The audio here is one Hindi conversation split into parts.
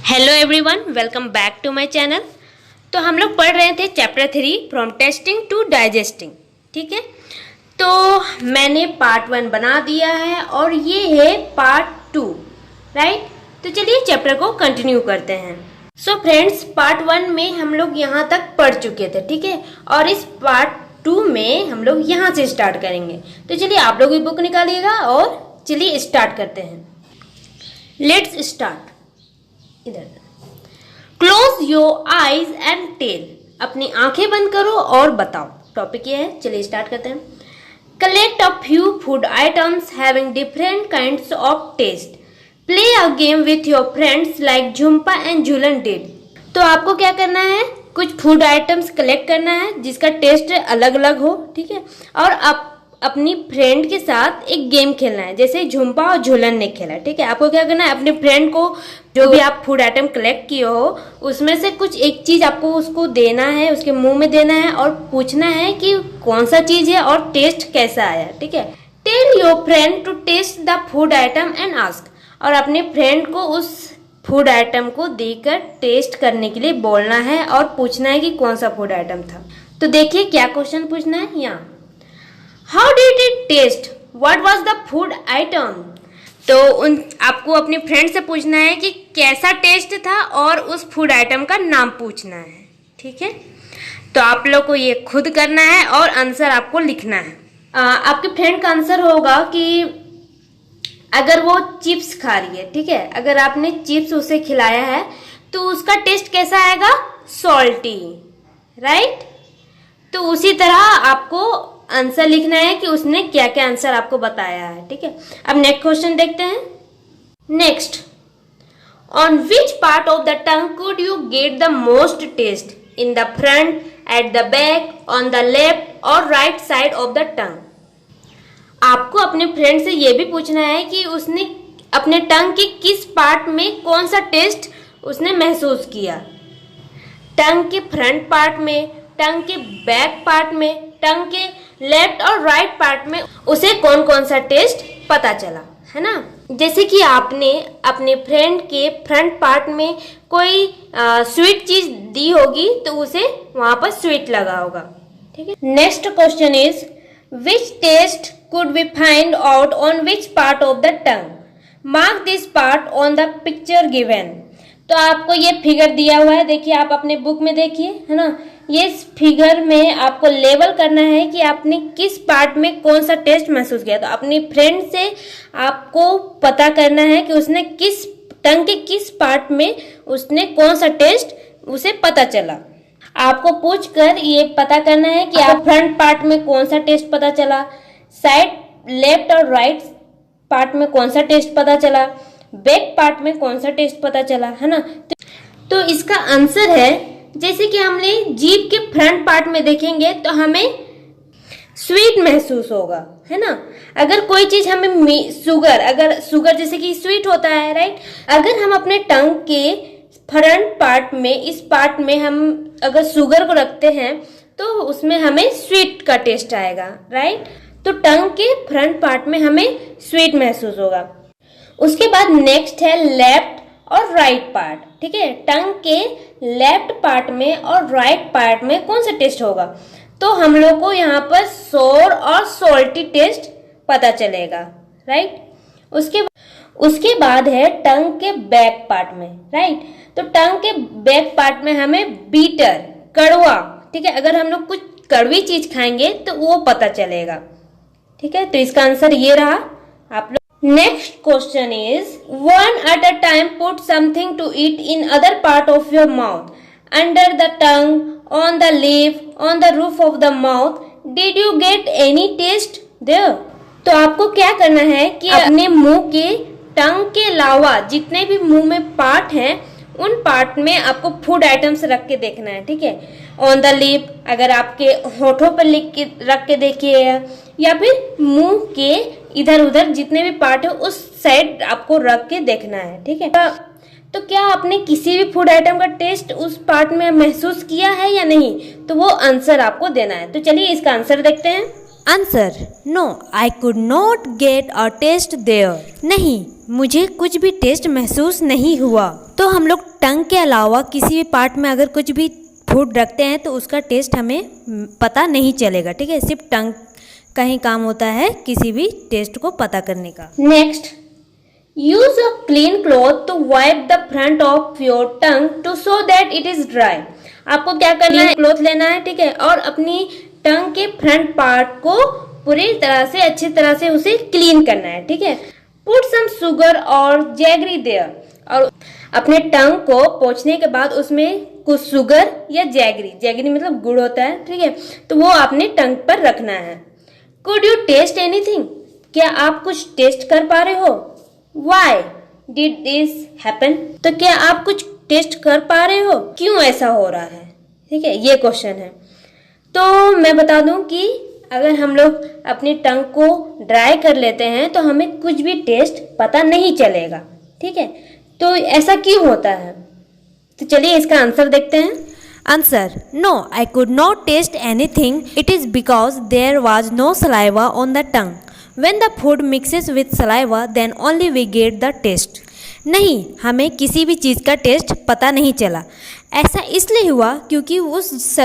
Hello everyone, welcome back to my channel. तो हम लोग पढ़ रहे थे chapter 3 from tasting to digesting. ठीक है, तो मैंने पार्ट 1 बना दिया है और ये है पार्ट 2, राइट। तो चलिए चैप्टर को कंटिन्यू करते हैं। सो फ्रेंड्स, पार्ट 1 में हम लोग यहाँ तक पढ़ चुके थे, ठीक है। और इस पार्ट 2 में हम लोग यहाँ से स्टार्ट करेंगे। तो चलिए आप लोग भी बुक निकालिएगा और चलिए स्टार्ट करते हैं। Let's start. इधर close your eyes and tell, अपनी आंखें बंद करो और बताओ। टॉपिक ये है, चलिए स्टार्ट करते हैं। Collect a few food items having different kinds of taste. Play a game with your friends like Jhumpa and Jhulan did. तो आपको क्या करना है, कुछ फूड आइटम्स कलेक्ट करना है जिसका टेस्ट अलग अलग हो, ठीक है। और आप अपनी फ्रेंड के साथ एक गेम खेलना है, जैसे झुम्पा और झूलन ने खेला, ठीक है। आपको क्या करना है, अपने फ्रेंड को जो भी आप फूड आइटम कलेक्ट किए हो उसमें से कुछ एक चीज आपको उसको देना है, उसके मुंह में देना है और पूछना है कि कौन सा चीज है और टेस्ट कैसा आया, ठीक है। Tell your friend to taste the food item and ask, और अपने फ्रेंड को उस फूड आइटम को देकर टेस्ट करने के लिए बोलना है और पूछना है कि कौन सा फूड आइटम था। तो देखिए क्या क्वेश्चन पूछना है यहाँ। How did it taste? What was the food item? तो आपको अपने फ्रेंड से पूछना है कि कैसा टेस्ट था और उस फूड आइटम का नाम पूछना है, ठीक है। तो आप लोग को ये खुद करना है और आंसर आपको लिखना है। आपके फ्रेंड का आंसर होगा कि अगर वो चिप्स खा रही है, ठीक है, अगर आपने चिप्स उसे खिलाया है तो उसका टेस्ट कैसा आएगा, सॉल्टी, राइट। तो उसी तरह आपको आंसर लिखना है कि उसने क्या क्या आंसर आपको बताया है, ठीक है। अब नेक्स्ट क्वेश्चन देखते हैं। Next, on which part of the tongue could you get the most taste, in the front, at the back, on the left और right side of the tongue. आपको अपने फ्रेंड से यह भी पूछना है कि उसने अपने टंग के किस पार्ट में कौन सा टेस्ट उसने महसूस किया। टंग के फ्रंट पार्ट में, टंग के बैक पार्ट में, टंग के लेफ्ट और राइट पार्ट में उसे कौन कौन सा टेस्ट पता चला, है ना। जैसे कि आपने अपने फ्रेंड के फ्रंट पार्ट में कोई स्वीट चीज दी होगी तो उसे वहां पर स्वीट लगा होगा, ठीक है। Next question is which taste could we find out on which part of the tongue, mark this part on the picture given. तो आपको ये फिगर दिया हुआ है, देखिए आप अपने बुक में देखिए, है ना। ये फिगर में आपको लेबल करना है कि आपने किस पार्ट में कौन सा टेस्ट महसूस किया। तो अपनी फ्रेंड से आपको पता करना है कि उसने किस टंग के किस पार्ट में उसने कौन सा टेस्ट उसे पता चला। आपको पूछकर ये पता करना है कि आप फ्रंट पार्ट में कौन सा टेस्ट पता चला, साइड लेफ्ट और राइट पार्ट में कौन सा टेस्ट पता चला, बैक पार्ट में कौन सा टेस्ट पता चला, है ना। तो इसका आंसर है, जैसे कि हमने जीभ के फ्रंट पार्ट में देखेंगे तो हमें स्वीट महसूस होगा, है ना। अगर कोई चीज हमें शुगर, अगर शुगर जैसे कि स्वीट होता है, राइट। अगर हम अपने टंग के फ्रंट पार्ट में, इस पार्ट में हम अगर शुगर को रखते हैं तो उसमें हमें स्वीट का टेस्ट आएगा, राइट। तो टंग के फ्रंट पार्ट में हमें स्वीट महसूस होगा। उसके बाद नेक्स्ट है लेफ्ट और राइट पार्ट, ठीक है। टंग के लेफ्ट पार्ट में और राइट पार्ट में कौन सा टेस्ट होगा। तो हम लोग को यहाँ पर सोर और सोल्टी टेस्ट पता चलेगा, राइट। उसके बाद है टंग के बैक पार्ट में, राइट। तो टंग के बैक पार्ट में हमें बीटर, कड़वा, ठीक है, अगर हम लोग कुछ कड़वी चीज खाएंगे तो वो पता चलेगा, ठीक है। तो इसका आंसर ये रहा। आप लोग next question is one at a time put something to eat in other part of your mouth, under the tongue, on the lip, on the roof of the mouth, did you get any taste there. तो आपको क्या करना है कि अपने मुंह के टंग के अलावा जितने भी मुंह में पार्ट हैं उन पार्ट में आपको फूड आइटम्स रख के देखना है, ठीक है। ऑन द लिप, अगर आपके होठों पर लिख के रख के देखिए, या फिर मुंह के इधर उधर जितने भी पार्ट है उस साइड आपको रख के देखना है, ठीक है। तो क्या आपने किसी भी फूड आइटम का टेस्ट उस पार्ट में महसूस किया है या नहीं, तो वो आंसर आपको देना है। तो चलिए इसका आंसर देखते हैं। Answer, no I could not get a taste there. नहीं, मुझे कुछ भी टेस्ट महसूस नहीं हुआ। तो हम लोग टंग के अलावा किसी भी पार्ट में अगर कुछ भी फूड रखते हैं तो उसका टेस्ट हमें पता नहीं चलेगा, ठीक है। सिर्फ टंग का ही काम होता है किसी भी टेस्ट को पता करने का। Next, use a clean cloth to wipe the front of your tongue to show that it is dry. आपको क्या करना है, क्लॉथ लेना है, ठीक है, और अपनी टंग के फ्रंट पार्ट को पूरी तरह से अच्छी तरह से उसे क्लीन करना है, ठीक है। पुट सम शुगर और जैगरी देयर, और अपने टंग को पोंछने के बाद उसमें कुछ शुगर या जैगरी मतलब गुड़ होता है, ठीक है, तो वो अपने टंग पर रखना है। कुड यू टेस्ट एनीथिंग, क्या आप कुछ टेस्ट कर पा रहे हो? वाई डिड दिस हैपन, तो क्या आप कुछ टेस्ट कर पा रहे हो, क्यों ऐसा हो रहा है, ठीक है, ये क्वेश्चन है। तो मैं बता दूं कि अगर हम लोग अपनी टंग को ड्राई कर लेते हैं तो हमें कुछ भी टेस्ट पता नहीं चलेगा, ठीक है। तो ऐसा क्यों होता है, तो चलिए इसका आंसर देखते हैं। Answer, no I could not taste anything, it is because there was no saliva on the tongue. When the food mixes with saliva, then only we get the taste. नहीं, हमें किसी भी चीज़ का टेस्ट पता नहीं चला। ऐसा इसलिए हुआ क्योंकि उस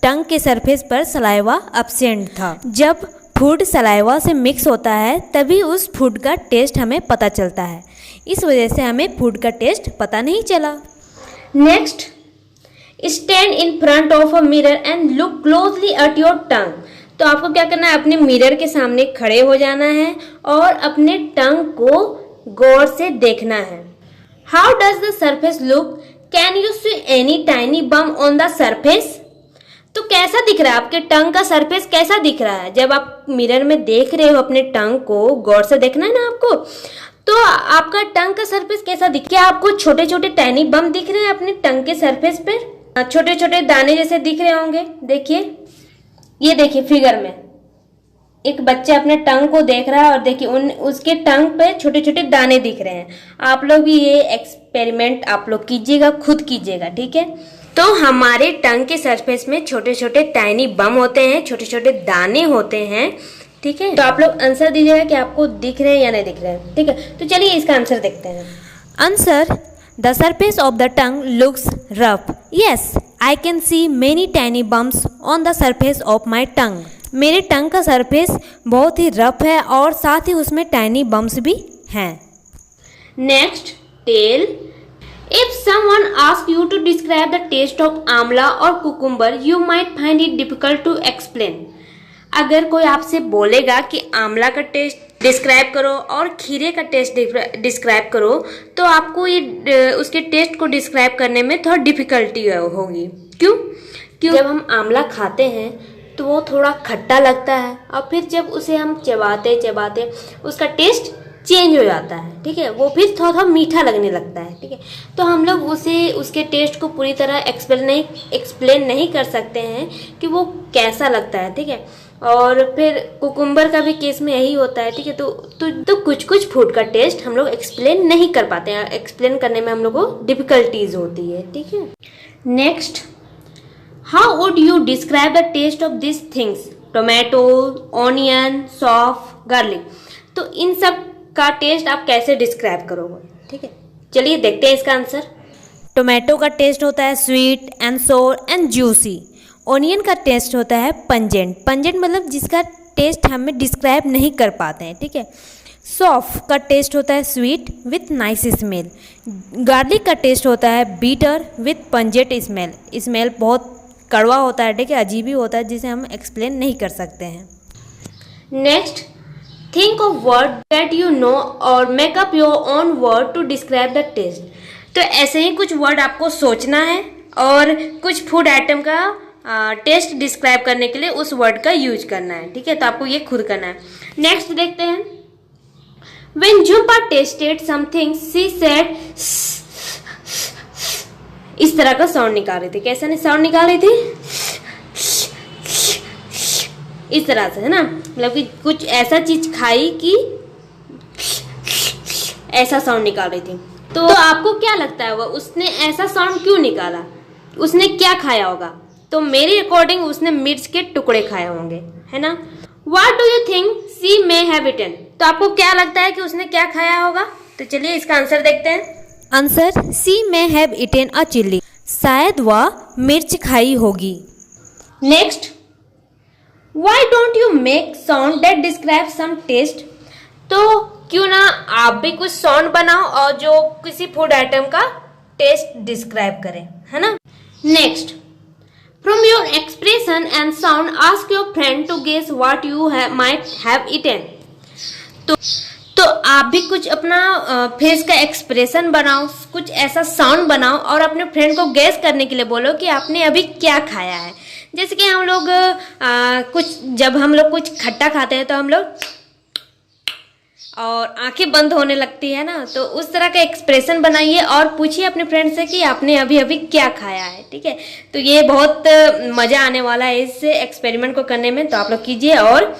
टंग के सरफेस पर सलाइवा एब्सेंट था। जब फूड सलाइवा से मिक्स होता है तभी उस फूड का टेस्ट हमें पता चलता है। इस वजह से हमें फूड का टेस्ट पता नहीं चला। Next, stand in front of a mirror and look closely at your tongue. तो आपको क्या करना है, अपने मिरर के सामने खड़े हो जाना है और अपने टंग को गौर से देखना है। How does the surface look, can you see any tiny bump on the surface. तो कैसा दिख रहा है, आपके टंग का सरफेस कैसा दिख रहा है। जब आप मिरर में देख रहे हो अपने टंग को, गौर से देखना है ना आपको, तो आपका टंग का सरफेस कैसा दिख, क्या आपको छोटे छोटे टाइनी बम्प दिख रहे हैं अपने टंग के सरफेस पर, छोटे छोटे दाने जैसे दिख रहे होंगे। देखिए, ये देखिए फिगर में एक बच्चा अपने टंग को देख रहा है और देखिए उसके टंग पे छोटे छोटे दाने दिख रहे हैं। आप लोग भी ये एक्सपेरिमेंट आप लोग कीजिएगा, खुद कीजिएगा, ठीक है। तो हमारे टंग के सरफेस में छोटे छोटे टाइनी बम होते हैं, छोटे छोटे दाने होते हैं, ठीक है। तो आप लोग आंसर दीजिएगा कि आपको दिख रहे हैं या नहीं दिख रहे हैं, ठीक है। तो चलिए इसका आंसर देखते हैं। Answer, the surface of the tongue looks rough. Yes, I can see many tiny bumps on the surface of my tongue. मेरे टंग का सरफेस बहुत ही रफ है और साथ ही उसमें टाइनी बम्प्स भी हैं। Next, tell. If someone asks you to describe the taste of आंवला और cucumber, you might find it difficult to explain. अगर कोई आपसे बोलेगा कि आंवला का टेस्ट डिस्क्राइब करो और खीरे का टेस्ट डिस्क्राइब करो, तो आपको ये उसके टेस्ट को डिस्क्राइब करने में थोड़ा डिफिकल्टी होगी। क्यों? जब हम आंवला खाते हैं तो वो थोड़ा खट्टा लगता है और फिर जब उसे हम चबाते चबाते उसका टेस्ट चेंज हो जाता है, ठीक है, वो फिर थोड़ा थोड़ा मीठा लगने लगता है, ठीक है। तो हम लोग उसके टेस्ट को पूरी तरह एक्सप्लेन नहीं कर सकते हैं कि वो कैसा लगता है, ठीक है। और फिर कुकुम्बर का भी केस में यही होता है, ठीक है। तो कुछ कुछ फूड का टेस्ट हम लोग एक्सप्लेन नहीं कर पाते हैं, एक्सप्लेन करने में हम लोग को डिफिकल्टीज होती है, ठीक है। Next, how would you describe the taste of this things, tomato, onion, सौंफ, गार्लिक। तो इन सब का टेस्ट आप कैसे डिस्क्राइब करोगे, ठीक है। चलिए देखते हैं इसका आंसर। टोमेटो का टेस्ट होता है स्वीट एंड सोर एंड जूसी। ऑनियन का टेस्ट होता है पंजेंट मतलब जिसका टेस्ट हमें डिस्क्राइब नहीं कर पाते हैं, ठीक है। सौंफ का टेस्ट होता है sweet with nice smell. Garlic का टेस्ट होता है बीटर विथ पंजेंट स्मेल बहुत कड़वा होता है, ठीक है, अजीब ही होता है जिसे हम एक्सप्लेन नहीं कर सकते हैं। Next, think of word that you know or make up your own word to describe the taste. तो ऐसे ही कुछ वर्ड आपको सोचना है और कुछ फूड आइटम का टेस्ट डिस्क्राइब करने के लिए उस वर्ड का यूज करना है, ठीक है। तो आपको ये खुद करना है। नेक्स्ट देखते हैं। When Jhumpa tasted something, she said, इस तरह का साउंड निकाल रही थी। कैसा साउंड निकाल रही थी? इस तरह से, है ना, मतलब कि कुछ ऐसा चीज खाई कि ऐसा साउंड निकाल रही थी। तो आपको क्या लगता है उसने ऐसा साउंड क्यों निकाला? उसने क्या खाया होगा? तो मेरे अकॉर्डिंग उसने मिर्च के टुकड़े खाए होंगे, है ना। What do you think she may have eaten? तो आपको क्या लगता है कि उसने क्या खाया होगा? तो चलिए इसका आंसर देखते हैं। Answer C may have eaten a chili। शायद वह मिर्च खाई होगी। Next, Why don't you make sound that describe some taste? तो क्यों ना आप भी कुछ साउंड बनाओ और जो किसी फूड आइटम का टेस्ट डिस्क्राइब करे, है ना। Next, From your expression and sound, ask your friend to guess what you might have eaten. तो आप भी कुछ अपना फेस का एक्सप्रेशन बनाओ, कुछ ऐसा साउंड बनाओ और अपने फ्रेंड को गेस करने के लिए बोलो कि आपने अभी क्या खाया है। जैसे कि हम लोग जब हम लोग कुछ खट्टा खाते हैं तो हम लोग और आंखें बंद होने लगती है ना, तो उस तरह का एक्सप्रेशन बनाइए और पूछिए अपने फ्रेंड से कि आपने अभी अभी क्या खाया है। ठीक है, तो ये बहुत मज़ा आने वाला है इस एक्सपेरिमेंट को करने में। तो आप लोग कीजिए और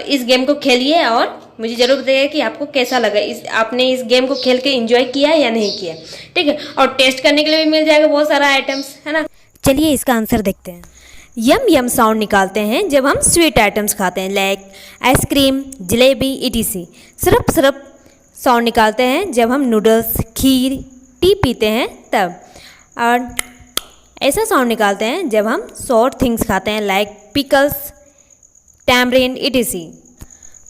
इस गेम को खेलिए और मुझे ज़रूर बताइए कि आपको कैसा लगा, आपने इस गेम को खेल के एंजॉय किया या नहीं किया। ठीक है, और टेस्ट करने के लिए भी मिल जाएगा बहुत सारा आइटम्स, है ना। चलिए इसका आंसर देखते हैं। यम यम साउंड निकालते हैं जब हम स्वीट आइटम्स खाते हैं, लाइक आइसक्रीम, जलेबी, etc। सरप सरप साउंड निकालते हैं जब हम नूडल्स, खीर, टी पीते हैं तब। और ऐसा साउंड निकालते हैं जब हम सॉर थिंग्स खाते हैं, like pickles, tamarind, etc।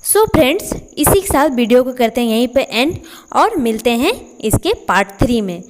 So friends, इसी के साथ वीडियो को करते हैं यहीं पे एंड और मिलते हैं इसके पार्ट 3 में।